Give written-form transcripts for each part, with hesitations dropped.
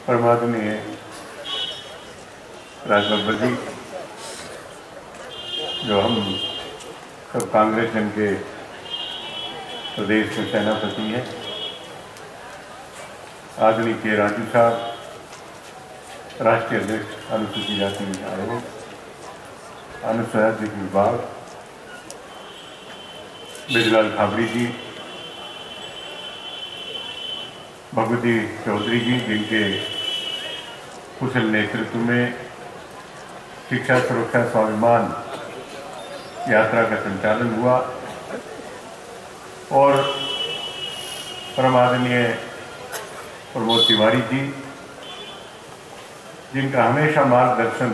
परमादरणीय राजबब्बर जी, जो हम सब कांग्रेस जन के प्रदेश के सेनापति हैं, आदरणीय के राजू साहब, राष्ट्रीय अध्यक्ष अनुसूचित जाति आयोग, अनुसूचित विभाग, बिजलाल खाबड़ी जी, भगवती चौधरी जी, जिनके कुशल नेतृत्व में शिक्षा सुरक्षा स्वाभिमान यात्रा का संचालन हुआ, और परमादरणीय प्रमोद तिवारी जी, जिनका हमेशा मार्गदर्शन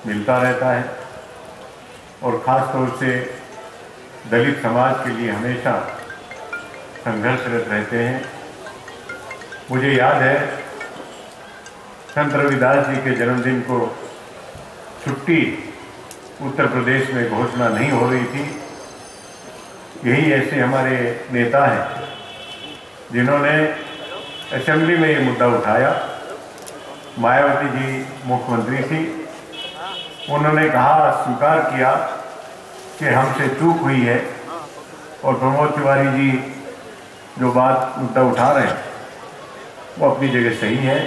मिलता रहता है और ख़ास तौर से दलित समाज के लिए हमेशा संघर्षरत रहते हैं। मुझे याद है संत रविदास जी के जन्मदिन को छुट्टी उत्तर प्रदेश में घोषणा नहीं हो रही थी। यही ऐसे हमारे नेता हैं जिन्होंने असेंबली में ये मुद्दा उठाया। मायावती जी मुख्यमंत्री थी, उन्होंने कहा, स्वीकार किया कि हमसे चूक हुई है, और प्रमोद तिवारी जी जो बात मुद्दा उठा रहे हैं वो अपनी जगह सही है,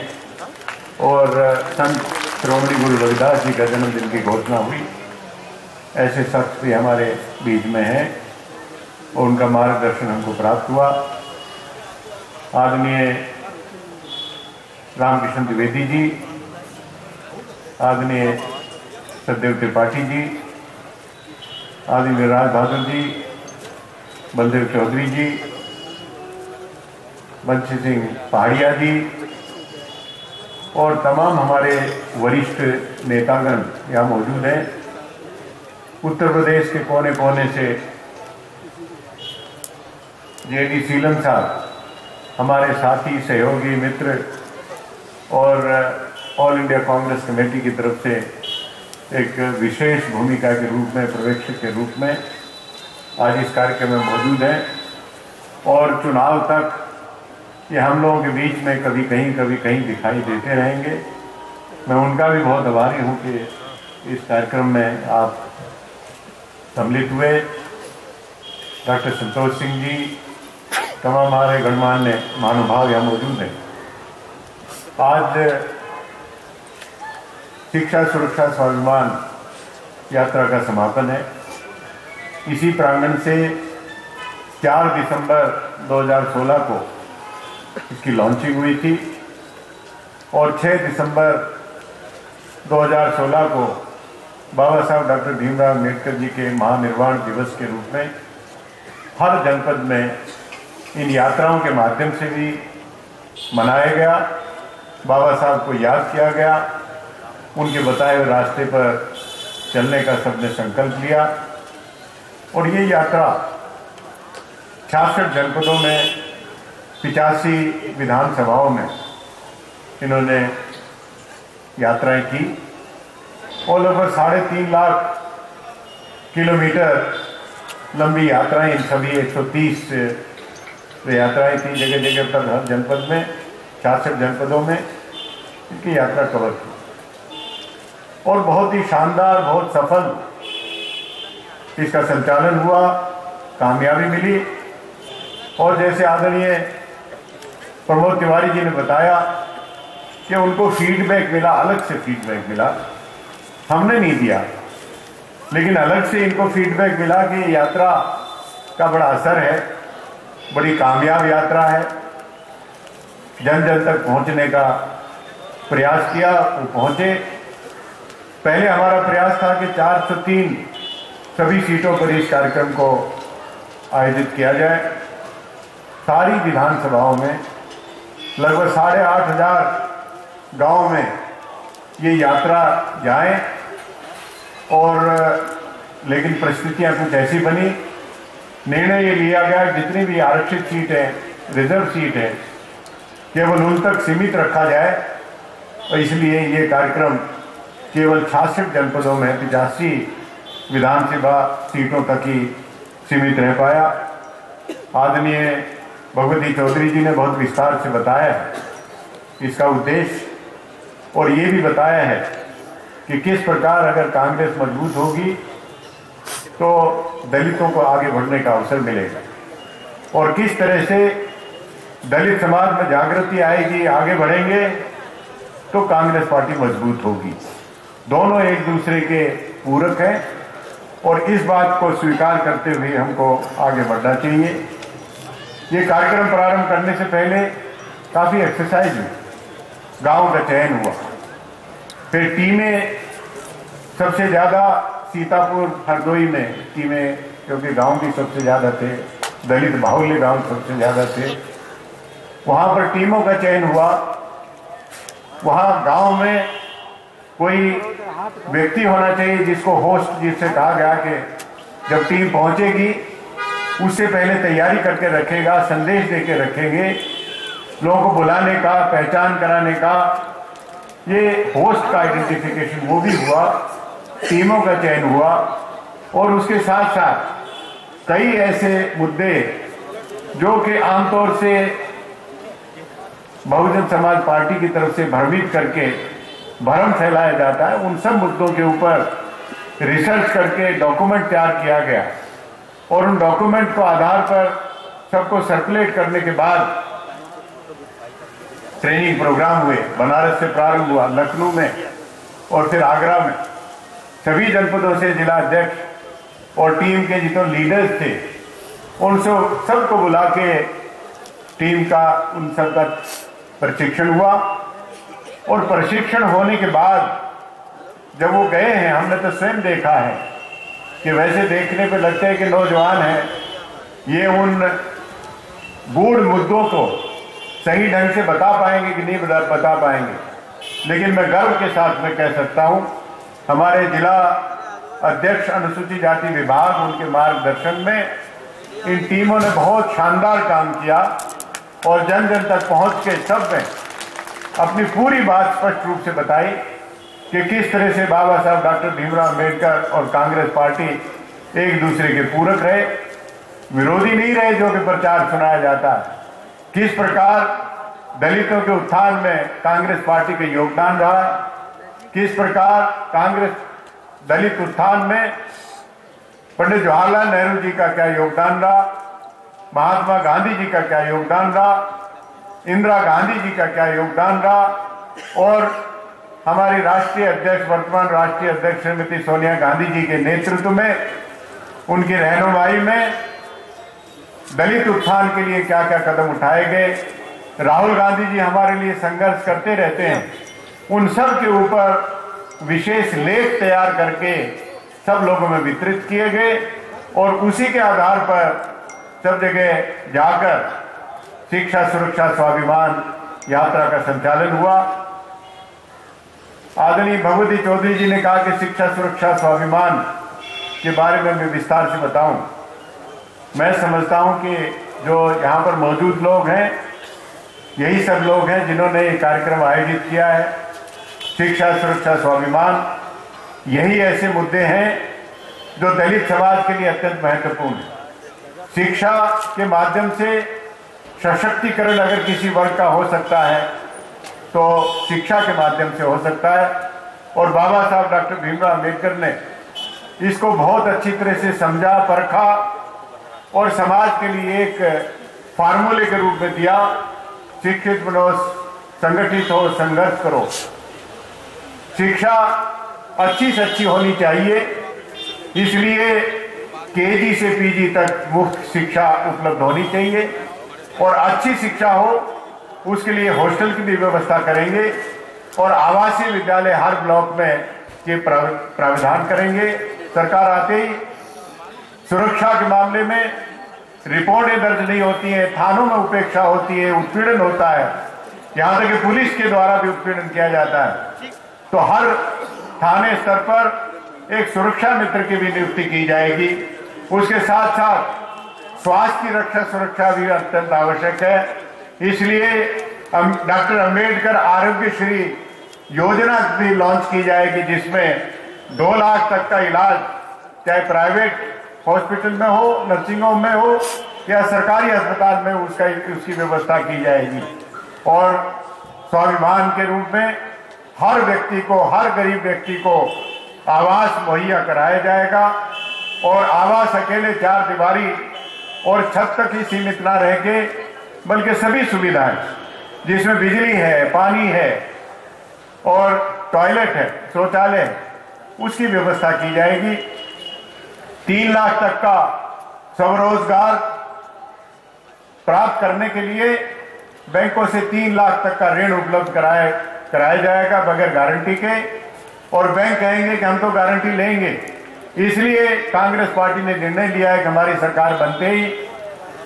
और संत श्रोमणी गुरु रविदास जी का जन्मदिन की घोषणा हुई। ऐसे शख्स भी हमारे बीच में हैं और उनका मार्गदर्शन हमको प्राप्त हुआ। आदरणीय रामकृष्ण द्विवेदी जी, आदरणीय सतदेव त्रिपाठी जी, आदरणीय राज बहादुर जी, बलदेव चौधरी जी, बंशी सिंह पहाड़िया जी, और तमाम हमारे वरिष्ठ नेतागण यहाँ मौजूद हैं। उत्तर प्रदेश के कोने कोने से जेडी सीलन साहब, हमारे साथी, सहयोगी, मित्र, और ऑल इंडिया कांग्रेस कमेटी की तरफ से एक विशेष भूमिका के रूप में, पर्यवेक्षक के रूप में आज इस कार्यक्रम में मौजूद हैं, और चुनाव तक ये हम लोगों के बीच में कभी कहीं दिखाई देते रहेंगे। मैं उनका भी बहुत आभारी हूँ कि इस कार्यक्रम में आप सम्मिलित हुए। डॉक्टर संतोष सिंह जी, तमाम हमारे गणमान्य महानुभाव यहाँ मौजूद हैं। आज शिक्षा सुरक्षा स्वाभिमान यात्रा का समापन है। इसी प्रांगण से 4 दिसंबर 2016 को इसकी लॉन्चिंग हुई थी, और 6 दिसंबर 2016 को बाबा साहब डॉक्टर भीमराव अम्बेडकर जी के महानिर्वाण दिवस के रूप में हर जनपद में इन यात्राओं के माध्यम से भी मनाया गया। बाबा साहब को याद किया गया, उनके बताए हुए रास्ते पर चलने का सबने संकल्प लिया, और ये यात्रा 66 जनपदों में 85 विधानसभाओं में इन्होंने यात्राएं की, और लगभग 3.5 लाख किलोमीटर लंबी यात्राएं, इन सभी 130 यात्राएं थी जगह जगह पर, हर जनपद में 66 जनपदों में इनकी यात्रा कवर की, और बहुत ही शानदार, बहुत सफल इसका संचालन हुआ, कामयाबी मिली। और जैसे आदरणीय प्रमोद तिवारी जी ने बताया कि उनको फीडबैक मिला, अलग से फीडबैक मिला, हमने नहीं दिया, लेकिन अलग से इनको फीडबैक मिला कि यात्रा का बड़ा असर है, बड़ी कामयाब यात्रा है, जन जन तक पहुंचने का प्रयास किया, वो पहुंचे। पहले हमारा प्रयास था कि 403 सभी सीटों पर इस कार्यक्रम को आयोजित किया जाए। सारी विधानसभाओं में लगभग 8,500 गाँव में ये यात्रा जाए, और लेकिन परिस्थितियां कुछ ऐसी बनी, निर्णय ये लिया गया जितनी भी आरक्षित सीट है, रिजर्व सीट है, केवल उन तक सीमित रखा जाए, और इसलिए ये कार्यक्रम केवल 66 जनपदों में 85 विधानसभा सीटों तक ही सीमित रह पाया। आदरणीय भगवती चौधरी जी ने बहुत विस्तार से बताया इसका उद्देश्य, और ये भी बताया है कि किस प्रकार अगर कांग्रेस मजबूत होगी तो दलितों को आगे बढ़ने का अवसर मिलेगा, और किस तरह से दलित समाज में जागृति आएगी, आगे बढ़ेंगे तो कांग्रेस पार्टी मजबूत होगी। दोनों एक दूसरे के पूरक हैं और इस बात को स्वीकार करते हुए हमको आगे बढ़ना चाहिए। ये कार्यक्रम प्रारंभ करने से पहले काफ़ी एक्सरसाइज हुई, गांव का चयन हुआ, फिर टीमें सबसे ज़्यादा सीतापुर हरदोई में टीमें, क्योंकि गांव भी सबसे ज़्यादा थे, दलित बाहुल्य गांव सबसे ज़्यादा थे, वहाँ पर टीमों का चयन हुआ। वहाँ गांव में कोई व्यक्ति होना चाहिए जिसको होस्ट, जिससे कहा गया कि जब टीम पहुँचेगी उससे पहले तैयारी करके रखेगा, संदेश देके रखेंगे, लोगों को बुलाने का, पहचान कराने का, ये होस्ट का आइडेंटिफिकेशन वो भी हुआ, टीमों का चयन हुआ। और उसके साथ साथ कई ऐसे मुद्दे जो कि आमतौर से बहुजन समाज पार्टी की तरफ से भ्रमित करके भ्रम फैलाया जाता है, उन सब मुद्दों के ऊपर रिसर्च करके डॉक्यूमेंट तैयार किया गया, और उन डॉक्यूमेंट को आधार पर सबको सर्कुलेट करने के बाद ट्रेनिंग प्रोग्राम हुए। बनारस से प्रारंभ हुआ, लखनऊ में और फिर आगरा में। सभी जनपदों से जिला अध्यक्ष और टीम के जितने लीडर्स थे उनसे सबको बुला के टीम का, उन सब का प्रशिक्षण हुआ। और प्रशिक्षण होने के बाद जब वो गए हैं, हमने तो स्वयं देखा है कि वैसे देखने पे लगता है कि नौजवान हैं, ये उन गूढ़ मुद्दों को सही ढंग से बता पाएंगे कि नहीं बता पाएंगे। लेकिन मैं गर्व के साथ में कह सकता हूं, हमारे जिला अध्यक्ष अनुसूचित जाति विभाग, उनके मार्गदर्शन में इन टीमों ने बहुत शानदार काम किया और जन जन तक पहुंच के सब ने अपनी पूरी बात स्पष्ट रूप से बताई कि किस तरह से बाबा साहब डॉक्टर भीमराव अंबेडकर और कांग्रेस पार्टी एक दूसरे के पूरक रहे, विरोधी नहीं रहे जो कि प्रचार सुनाया जाता है। किस प्रकार दलितों के उत्थान में कांग्रेस पार्टी का योगदान रहा, किस प्रकार कांग्रेस दलित उत्थान में पंडित जवाहरलाल नेहरू जी का क्या योगदान रहा, महात्मा गांधी जी का क्या योगदान रहा, इंदिरा गांधी जी का क्या योगदान रहा, और हमारी राष्ट्रीय अध्यक्ष, वर्तमान राष्ट्रीय अध्यक्ष श्रीमती सोनिया गांधी जी के नेतृत्व में, उनकी रहनुमाई में दलित उत्थान के लिए क्या क्या कदम उठाए गए। राहुल गांधी जी हमारे लिए संघर्ष करते रहते हैं, उन सब के ऊपर विशेष लेख तैयार करके सब लोगों में वितरित किए गए, और उसी के आधार पर सब जगह जाकर शिक्षा सुरक्षा स्वाभिमान यात्रा का संचालन हुआ। आदरणीय भगवती चौधरी जी ने कहा कि शिक्षा सुरक्षा स्वाभिमान के बारे में मैं विस्तार से बताऊं। मैं समझता हूं कि जो यहाँ पर मौजूद लोग हैं, यही सब लोग हैं जिन्होंने ये कार्यक्रम आयोजित किया है। शिक्षा सुरक्षा स्वाभिमान, यही ऐसे मुद्दे हैं जो दलित समाज के लिए अत्यंत महत्वपूर्ण है। शिक्षा के माध्यम से सशक्तिकरण अगर किसी वर्ग का हो सकता है तो शिक्षा के माध्यम से हो सकता है, और बाबा साहब डॉक्टर भीमराव अंबेडकर ने इसको बहुत अच्छी तरह से समझा, परखा और समाज के लिए एक फार्मूले के रूप में दिया। शिक्षित बनो, संगठित हो, संघर्ष करो। शिक्षा अच्छी से अच्छी होनी चाहिए, इसलिए केजी से पीजी तक मुफ्त शिक्षा उपलब्ध होनी चाहिए, और अच्छी शिक्षा हो उसके लिए हॉस्टल की भी व्यवस्था करेंगे, और आवासीय विद्यालय हर ब्लॉक में ये प्रावधान करेंगे। सरकार आते ही सुरक्षा के मामले में रिपोर्टें दर्ज नहीं होती हैं, थानों में उपेक्षा होती है, उत्पीड़न होता है, यहाँ तक कि पुलिस के द्वारा भी उत्पीड़न किया जाता है। तो हर थाने स्तर पर एक सुरक्षा मित्र की भी नियुक्ति की जाएगी। उसके साथ साथ स्वास्थ्य की रक्षा सुरक्षा भी अत्यंत आवश्यक है, इसलिए डॉक्टर अंबेडकर आरोग्यश्री योजना भी लॉन्च की जाएगी, जिसमें 2 लाख तक का इलाज चाहे प्राइवेट हॉस्पिटल में हो, नर्सिंग होम में हो या सरकारी अस्पताल में, उसकी व्यवस्था की जाएगी। और स्वाभिमान के रूप में हर व्यक्ति को, हर गरीब व्यक्ति को आवास मुहैया कराया जाएगा। और आवास अकेले चार दीवारी और छत तक ही सीमित ना रह के, बल्कि सभी सुविधाएं जिसमें बिजली है, पानी है और टॉयलेट है, शौचालय है, उसकी व्यवस्था की जाएगी। 3 लाख तक का स्वरोजगार प्राप्त करने के लिए बैंकों से 3 लाख तक का ऋण उपलब्ध कराया जाएगा बगैर गारंटी के। और बैंक कहेंगे कि हम तो गारंटी लेंगे। इसलिए कांग्रेस पार्टी ने निर्णय लिया है कि हमारी सरकार बनते ही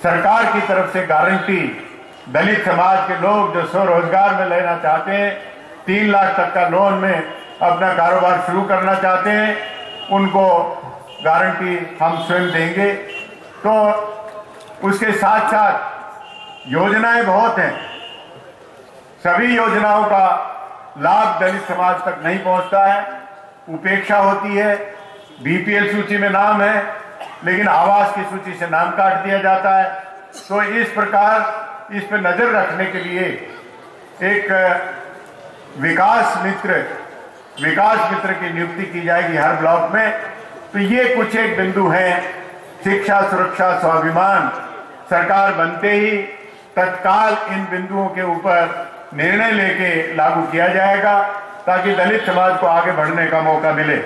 सरकार की तरफ से गारंटी दलित समाज के लोग जो स्वरोजगार में लेना चाहते हैं, 3 लाख तक का लोन में अपना कारोबार शुरू करना चाहते हैं, उनको गारंटी हम स्वयं देंगे। तो उसके साथ साथ योजनाएं बहुत हैं। सभी योजनाओं का लाभ दलित समाज तक नहीं पहुंचता है, उपेक्षा होती है। बीपीएल सूची में नाम है लेकिन आवास की सूची से नाम काट दिया जाता है। तो इस प्रकार इस पर नजर रखने के लिए एक विकास मित्र की नियुक्ति की जाएगी हर ब्लॉक में। तो ये कुछ एक बिंदु हैं। शिक्षा, सुरक्षा, स्वाभिमान सरकार बनते ही तत्काल इन बिंदुओं के ऊपर निर्णय लेके लागू किया जाएगा ताकि दलित समाज को आगे बढ़ने का मौका मिले।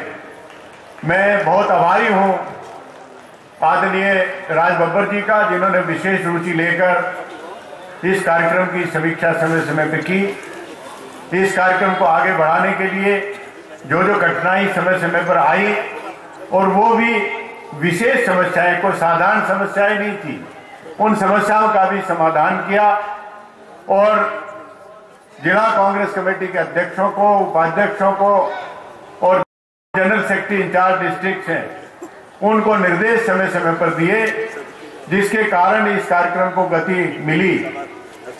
मैं बहुत आभारी हूं आदरणीय राज बब्बर जी का, जिन्होंने विशेष रुचि लेकर इस कार्यक्रम की समीक्षा समय समय पर की। इस कार्यक्रम को आगे बढ़ाने के लिए जो जो कठिनाई समय समय पर आई, और वो भी विशेष समस्याएं, कोई साधारण समस्याएं नहीं थी, उन समस्याओं का भी समाधान किया। और जिला कांग्रेस कमेटी के अध्यक्षों को, उपाध्यक्षों को और जनरल सेक्रेटरी इंचार्ज डिस्ट्रिक्ट हैं, उनको निर्देश समय समय पर दिए, जिसके कारण इस कार्यक्रम को गति मिली।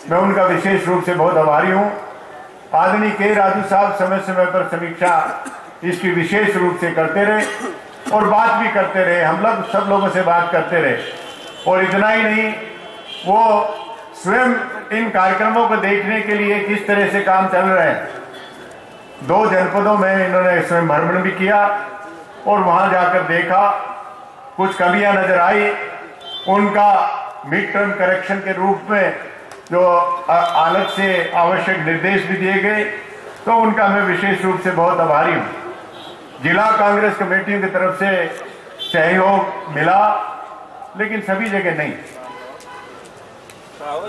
मैं उनका विशेष रूप से बहुत आभारी हूं। आदरणीय के राजू साहब समय समय पर समीक्षा इसकी विशेष रूप से करते रहे और बात भी करते रहे। हम लोग सब लोगों से बात करते रहे। और इतना ही नहीं, वो स्वयं इन कार्यक्रमों को देखने के लिए किस तरह से काम चल रहे हैं, 2 जनपदों में इन्होंने स्वयं भ्रमण भी किया और वहां जाकर देखा, कुछ कमियां नजर आई। उनका मिड टर्म करेक्शन के रूप में जो अलग से आवश्यक निर्देश भी दिए गए, तो उनका मैं विशेष रूप से बहुत आभारी हूं। जिला कांग्रेस कमेटियों की तरफ से सहयोग मिला, लेकिन सभी जगह नहीं।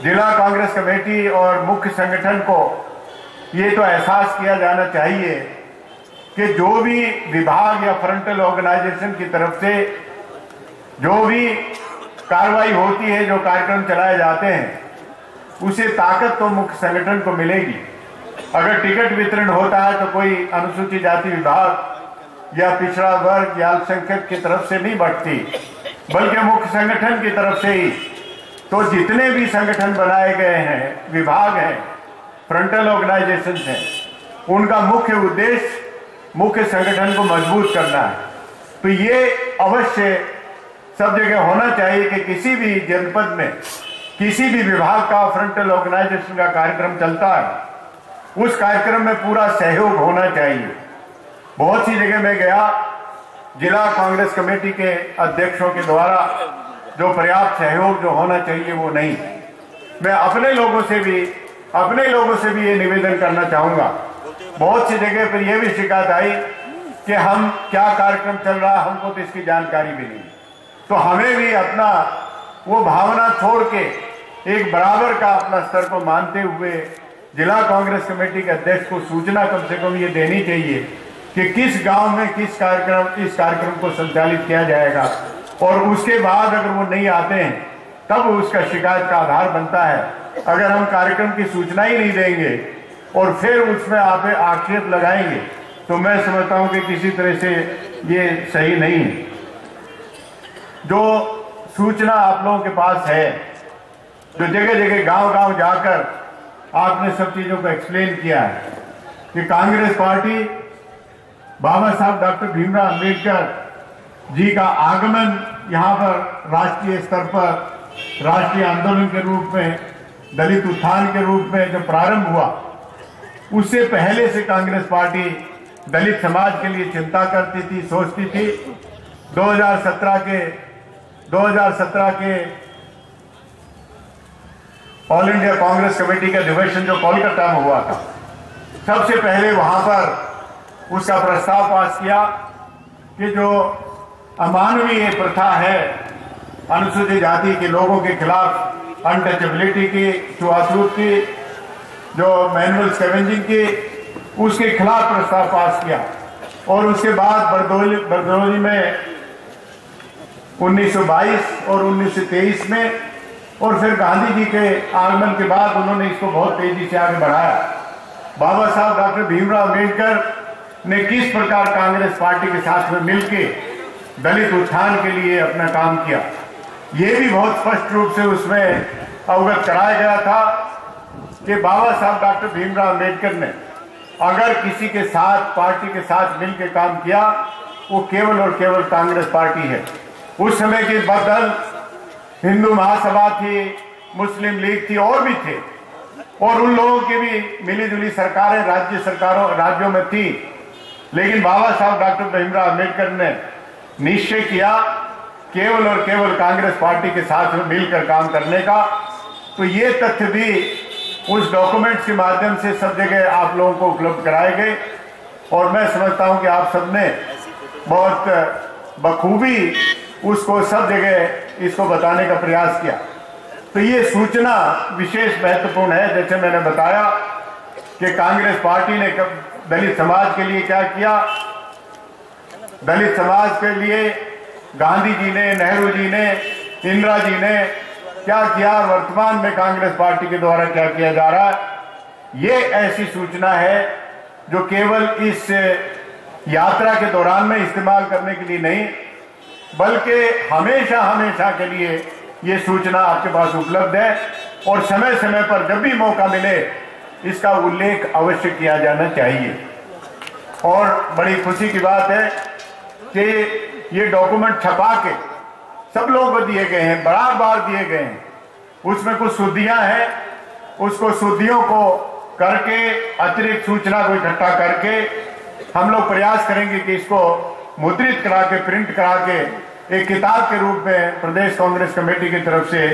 जिला कांग्रेस कमेटी और मुख्य संगठन को ये तो एहसास किया जाना चाहिए कि जो भी विभाग या फ्रंटल ऑर्गेनाइजेशन की तरफ से जो भी कार्रवाई होती है, जो कार्यक्रम चलाए जाते हैं, उसे ताकत तो मुख्य संगठन को मिलेगी। अगर टिकट वितरण होता है तो कोई अनुसूचित जाति विभाग या पिछड़ा वर्ग या अल्पसंख्यक की तरफ से नहीं बढ़ती, बल्कि मुख्य संगठन की तरफ से ही। तो जितने भी संगठन बनाए गए हैं, विभाग हैं, फ्रंटल ऑर्गेनाइजेशन हैं, उनका मुख्य उद्देश्य मुख्य संगठन को मजबूत करना है। तो ये अवश्य सब जगह होना चाहिए कि किसी भी जनपद में किसी भी विभाग का फ्रंटल ऑर्गेनाइजेशन का कार्यक्रम चलता है, उस कार्यक्रम में पूरा सहयोग होना चाहिए। बहुत सी जगह में गया, जिला कांग्रेस कमेटी के अध्यक्षों के द्वारा जो पर्याप्त सहयोग जो होना चाहिए वो नहीं। मैं अपने लोगों से भी ये निवेदन करना चाहूंगा। बहुत सी जगह पर यह भी शिकायत आई कि हम क्या कार्यक्रम चल रहा है, हमको तो इसकी जानकारी भी नहीं। तो हमें भी अपना वो भावना छोड़ के एक बराबर का अपना स्तर को मानते हुए जिला कांग्रेस कमेटी के अध्यक्ष को सूचना कम से कम ये देनी चाहिए कि किस गांव में इस कार्यक्रम को संचालित किया जाएगा। और उसके बाद अगर वो नहीं आते हैं तब उसका शिकायत का आधार बनता है। अगर हम कार्यक्रम की सूचना ही नहीं देंगे और फिर उसमें आप आक्षेप लगाएंगे तो मैं समझता हूं कि किसी तरह से ये सही नहीं है। जो सूचना आप लोगों के पास है, जो जगह जगह गांव-गांव जाकर आपने सब चीजों को एक्सप्लेन किया है कि कांग्रेस पार्टी बाबा साहब डॉक्टर भीमराव अंबेडकर जी का आगमन यहाँ पर राष्ट्रीय स्तर पर राष्ट्रीय आंदोलन के रूप में, दलित उत्थान के रूप में जो प्रारंभ हुआ, उससे पहले से कांग्रेस पार्टी दलित समाज के लिए चिंता करती थी, सोचती थी। 2017 के ऑल इंडिया कांग्रेस कमेटी का अधिवेशन जो कोलकाता में हुआ था, सबसे पहले वहां पर उसका प्रस्ताव पास किया कि जो अमानवीय प्रथा है अनुसूचित जाति के लोगों के खिलाफ, अनटचेबिलिटी की, छुआछूत की, जो मैनुअल स्कैवेंजिंग की, उसके खिलाफ प्रस्ताव पास किया। और उसके बाद बरदौली में 1922 और 1923 में, और फिर गांधी जी के आगमन के बाद उन्होंने इसको बहुत तेजी से आगे बढ़ाया। बाबा साहब डॉक्टर भीमराव अम्बेडकर ने किस प्रकार कांग्रेस पार्टी के साथ में मिलकर दलित उत्थान के लिए अपना काम किया, ये भी बहुत स्पष्ट रूप से उसमें अवगत कराया गया था कि बाबा साहब डॉक्टर भीमराव अम्बेडकर ने अगर किसी के साथ, पार्टी के साथ मिलकर काम किया, वो केवल और केवल कांग्रेस पार्टी है। उस समय के बदल हिंदू महासभा थी, मुस्लिम लीग थी, और भी थे, और उन लोगों की भी मिली जुली सरकारें राज्यों में थी। लेकिन बाबा साहब डॉक्टर भीमराव अम्बेडकर ने निश्चय किया केवल और केवल कांग्रेस पार्टी के साथ में मिलकर काम करने का। तो ये तथ्य भी उस डॉक्यूमेंट्स के माध्यम से सब जगह आप लोगों को उपलब्ध कराए गए, और मैं समझता हूं कि आप सबने बहुत बखूबी उसको सब जगह इसको बताने का प्रयास किया। तो ये सूचना विशेष महत्वपूर्ण है। जैसे मैंने बताया कि कांग्रेस पार्टी ने दलित समाज के लिए क्या किया, दलित समाज के लिए गांधी जी ने, नेहरू जी ने, इंदिरा जी ने क्या किया, वर्तमान में कांग्रेस पार्टी के द्वारा क्या किया जा रहा है, ये ऐसी सूचना है जो केवल इस यात्रा के दौरान में इस्तेमाल करने के लिए नहीं, बल्कि हमेशा हमेशा के लिए ये सूचना आपके पास उपलब्ध है, और समय समय पर जब भी मौका मिले इसका उल्लेख अवश्य किया जाना चाहिए। और बड़ी खुशी की बात है कि ये डॉक्यूमेंट छपा के सब लोगों को दिए गए हैं, बार दिए गए हैं। उसमें कुछ शुद्धियां हैं, उसको शुद्धियों को करके, अतिरिक्त सूचना को इकट्ठा करके हम लोग प्रयास करेंगे कि इसको मुद्रित करा के, प्रिंट करा के एक किताब के रूप में प्रदेश कांग्रेस कमेटी की तरफ से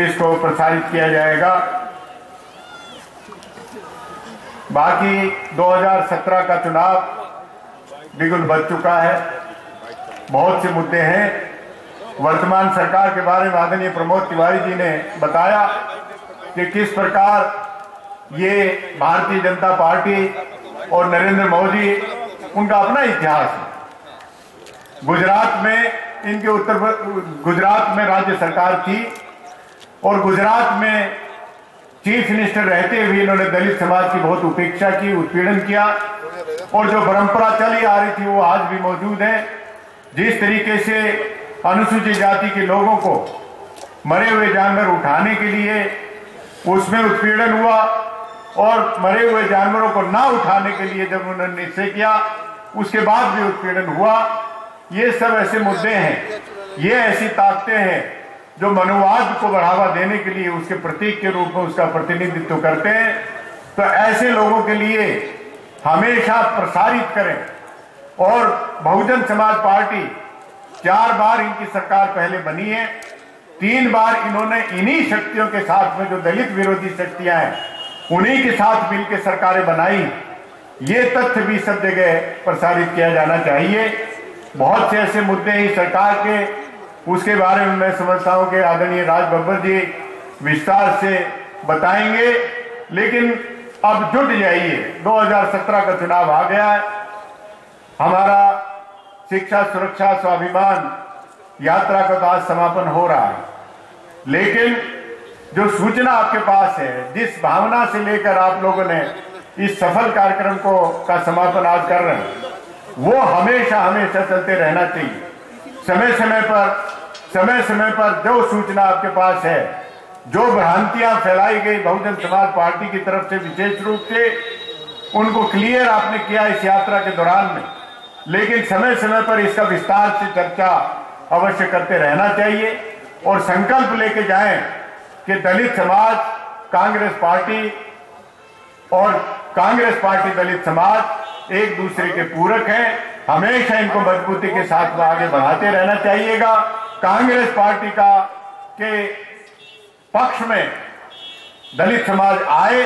इसको प्रसारित किया जाएगा। बाकी 2017 का चुनाव बिल्कुल बच चुका है, बहुत से मुद्दे हैं। वर्तमान सरकार के बारे में आदरणीय प्रमोद तिवारी जी ने बताया कि किस प्रकार ये भारतीय जनता पार्टी और नरेंद्र मोदी, उनका अपना इतिहास है। गुजरात में राज्य सरकार थी, और गुजरात में चीफ मिनिस्टर रहते हुए इन्होंने दलित समाज की बहुत उपेक्षा की, उत्पीड़न किया, और जो परंपरा चली आ रही थी वो आज भी मौजूद है। जिस तरीके से अनुसूचित जाति के लोगों को मरे हुए जानवर उठाने के लिए उसमें उत्पीड़न हुआ, और मरे हुए जानवरों को ना उठाने के लिए जब उन्होंने निश्चय किया उसके बाद भी उत्पीड़न हुआ। ये सब ऐसे मुद्दे हैं, ये ऐसी ताकतें हैं जो मनुवाद को बढ़ावा देने के लिए उसके प्रतीक के रूप में उसका प्रतिनिधित्व करते हैं। तो ऐसे लोगों के लिए हमेशा प्रसारित करें। और बहुजन समाज पार्टी 4 बार इनकी सरकार पहले बनी है, 3 बार इन्होंने इन्हीं शक्तियों के साथ में, जो दलित विरोधी शक्तियां हैं, उन्हीं के साथ मिलकर सरकारें बनाई। ये तथ्य भी सब जगह प्रसारित किया जाना चाहिए। बहुत से ऐसे मुद्दे ही सरकार के, उसके बारे में मैं समझता हूं कि आदरणीय राज बब्बर जी विस्तार से बताएंगे। लेकिन अब जुट जाइए, 2017 का चुनाव आ गया है। हमारा शिक्षा, सुरक्षा, स्वाभिमान यात्रा का तो आज समापन हो रहा है, लेकिन जो सूचना आपके पास है, जिस भावना से लेकर आप लोगों ने इस सफल कार्यक्रम का समापन आज कर रहे हैं, वो हमेशा हमेशा चलते रहना चाहिए। समय समय पर जो सूचना आपके पास है, जो भ्रांतियां फैलाई गई बहुजन समाज पार्टी की तरफ से विशेष रूप से, उनको क्लियर आपने किया इस यात्रा के दौरान में। लेकिन समय समय पर इसका विस्तार से चर्चा अवश्य करते रहना चाहिए, और संकल्प लेके जाएं कि दलित समाज, कांग्रेस पार्टी और कांग्रेस पार्टी, दलित समाज एक दूसरे के पूरक हैं। हमेशा इनको मजबूती के साथ आगे बढ़ाते रहना चाहिएगा। कांग्रेस पार्टी के पक्ष में दलित समाज आए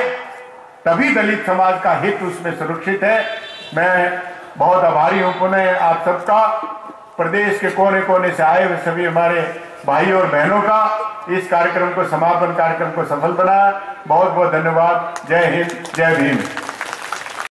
तभी दलित समाज का हित उसमें सुरक्षित है। मैं बहुत आभारी हूं पुनः आप सबका, प्रदेश के कोने कोने से आए हुए सभी हमारे भाई और बहनों का, इस कार्यक्रम को, समापन कार्यक्रम को सफल बनाया। बहुत बहुत धन्यवाद। जय हिंद, जय भीम।